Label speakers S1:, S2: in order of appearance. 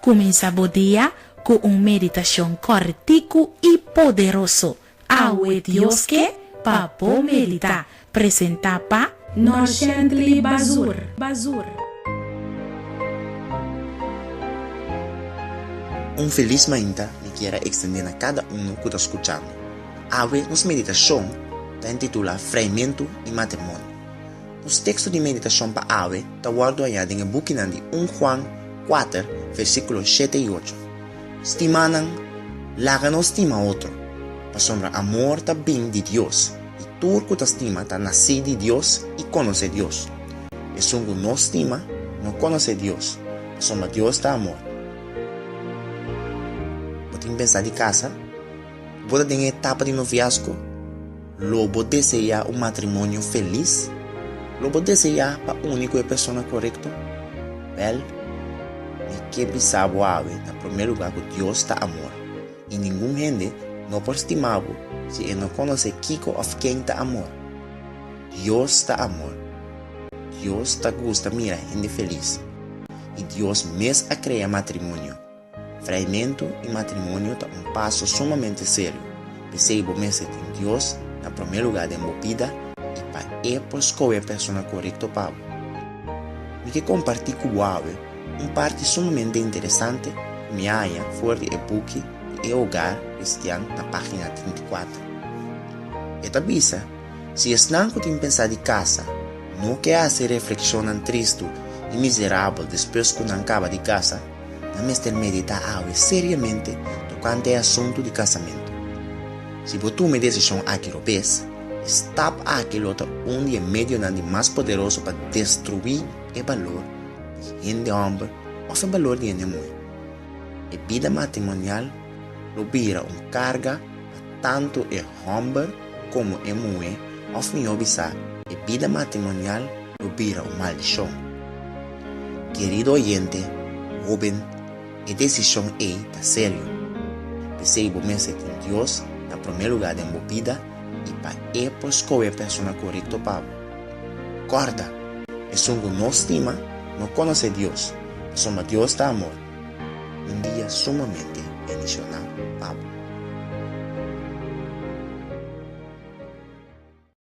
S1: Comenzamos o dia com uma meditação cortico e poderoso. Awe Dios que papo medita. Presenta pa Norshantli Bazur.
S2: Feliz manhã me quero extender a cada que está escutando. Awe, nossa meditação está intitulada Freimento e Matrimônio. Nos textos de meditação para Awe está guardado em a book de 1 Juan 4, versículos 7 e 8. Estimanan, laga não estima outro, para sombra amor está bem de Deus, e tudo que estima está nascido de Deus e conhece Deus. E sungo não estima, não conhece Deus, para sombra Deus está amor. Pode pensar de casa, pode ter etapa de noviazgo, lobo desejar matrimônio feliz, lobo desejar para a única pessoa correta, bel, e que bisabo ave, na primeiro lugar que Deus está amor, e nenhum gente não pode estimar se ele não conhece Kiko of quem está amor. Deus está amor, Deus está gosta mira gente feliz, e Deus mesmo a criar matrimônio. Freimento e matrimônio é passo sumamente sério. Percebo mesmo que Deus, na primeiro lugar da vida, e para ele escolher a pessoa correta para me que compartilho com ave, parte sumamente interessante que me haya fora do e-book de Hogar Cristiano na página 34. Esta bisa, se não que tem pensar de casa, não quer fazer reflexão triste e miserável depois que não acaba de casa, mas meditar algo seriamente tocante ao assunto de casamento. Se você toma decisão aquilo vez, está aquilo onde é meio mais poderoso para destruir o valor de gente homem ou o valor de gente mulher. A vida matrimonial lo vira carga a tanto o homem como a mulher, ou melhor dizer, a vida matrimonial lo vira maldição. Querido oyente, joven, a decisão é sério. Percebo mesmo que Deus, na primeiro lugar da minha vida, e para ele escolher a pessoa correta para Corda, é sungo não estima, não conhece Deus, só Deus está amor. Dia sumamente emocional, Pablo.